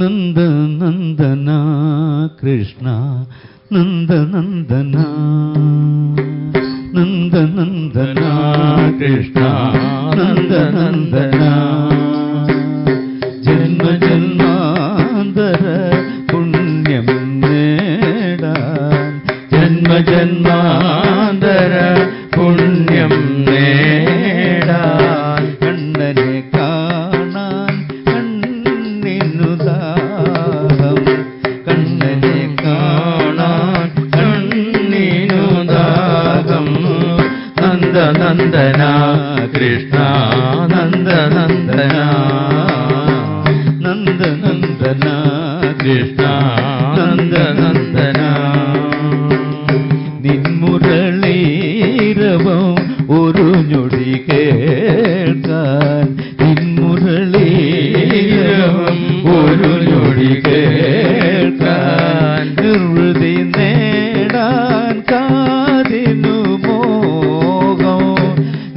നന്ദനന്ദന കൃഷ്ണ നന്ദനന്ദന നന്ദനന്ദന കൃഷ്ണ നന്ദനന്ദന ജന്മജന്മാന്തര പുണ്യം നേടാൻ ജന്മജന്മാന്തര പുണ്യം നേടാൻ കണ്ണനെ കാണാൻ കണ്ണിനു ദാഹം കണ്ണനെ കാണാൻ കണ്ണിനു ദാഹം നന്ദനന്ദന കൃഷ്ണ നന്ദനന്ദന നന്ദനന്ദന കൃഷ്ണ നന്ദനന്ദന നിൻമുരളീരവം ഒരു ഞൊടി കേൾക്കാൻ നിൻമുരളീരവം ഒരു ഞൊടി കേൾക്കാൻ നിർവൃതി നേടാൻ കാതിനു മോഹം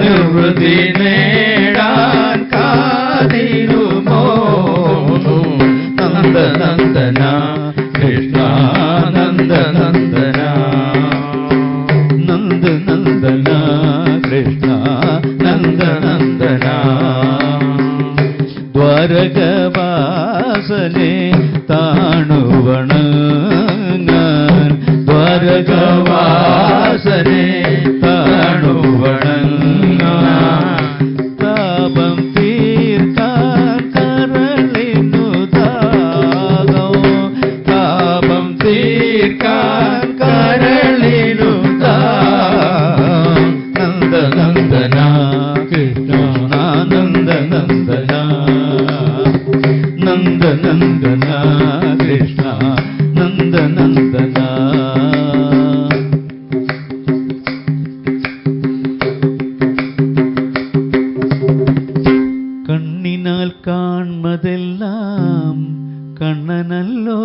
നിർവൃതി നേടാൻ കാതിനു മോഹം നന്ദനന്ദന കൃഷ്ണ നന്ദനന്ദന നന്ദനന്ദന കൃഷ്ണ നന്ദനന്ദന ദ്വാരകവാസനെ താണുവണങ്ങാൻ ദ്വാരകവാസനെ താണുവണങ്ങാൻ താപം തീർക്കാൻ കരളിനു ദാഹം താപം തീർക്കാൻ കരളിനു ദാഹം നന്ദനന്ദന കൃഷ്ണ നന്ദനന്ദന നന്ദനന്ദന കൃഷ്ണ നന്ദനന്ദന കണ്ണിനാൽ കാൺമതെല്ലാം കണ്ണനല്ലോ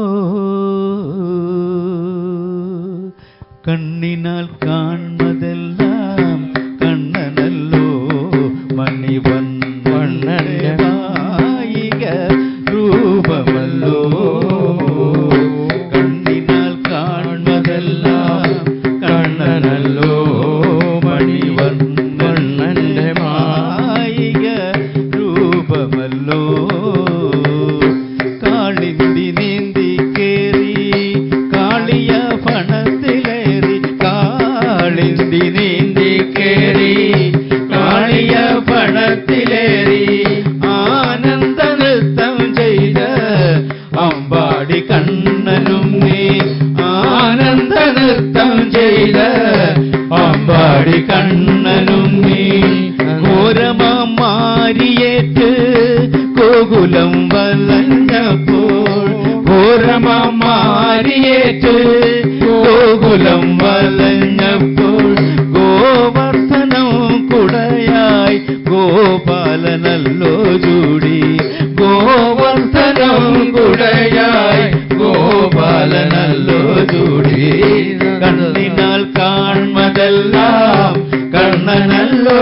കണ്ണിനാൽ കാൺമതെല്ലാം കണ്ണനല്ലോ മണിവണ്ണന്റെ മായിക രൂപമല്ലോ കണ്ണിനാൽ കാൺമതെല്ലാം കണ്ണനല്ലോ മണിവണ്ണന്റെ മായിക രൂപമല്ലോ കാളിന്തി നീന്തി കേറി കാളിയ ഫണത്തിലേറി കാളിന്തി നീന്തി കേറി കാളിയ ഫണത്തിലേറി ആനന്ദ നൃത്തം ചെയ്ത അമ്പാടി കണ്ണനും നീ ആനന്ദ നൃത്തം ചെയ്ത അമ്പാടി കണ്ണനും നീ ഘോരമാരിയേറ്റ് ഗോകുലം വലഞ്ഞപ്പോൾ ഘോരമാരിയേറ്റ് ഗോകുലം വലഞ്ഞപ്പോൾ ഗോവർദ്ധനം കുടയായി ഗോപാലനല്ലോ ചൂടി ഗോവർദ്ധനം കുടയായി ഗോപാലനല്ലോ ചൂടി കണ്ണിനാൽ കാൺമതെല്ലാം കണ്ണനല്ലോ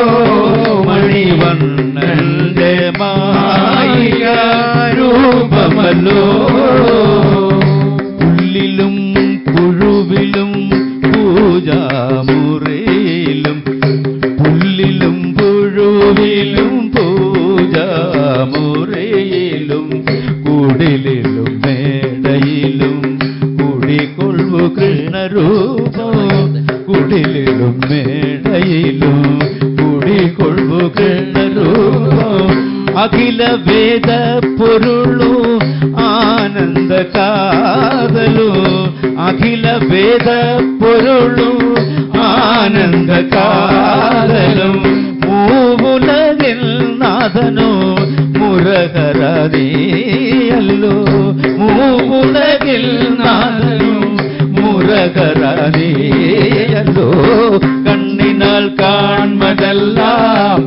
മണിവണ്ണന്റെ മായിക രൂപമല്ലോ പുല്ലിലും പുഴുവിലും പൂജാമുറിയിലും പുല്ലിലും പുഴുവിലും പൂജാമുറിയിലും കുടിലിലും മേടയിലും കുടികൊള്ളു കൃഷ്ണരൂപം കുടിലിലും മേടയിലും കുടികൊള്ളു കൃഷ്ണരൂപം അഖില വേദ പൊരുളു ആനന്ദ കാതലു അഖില വേദ പൊരുളു ആനന്ദ കാതലും മൂവുലകിൽ നാഥനോ മുരഹരനീയല്ലോ മൂവുലകിൽ നാഥനോ മുരഹരനീയല്ലോ കണ്ണിനാൽ കാൺമതെല്ലാം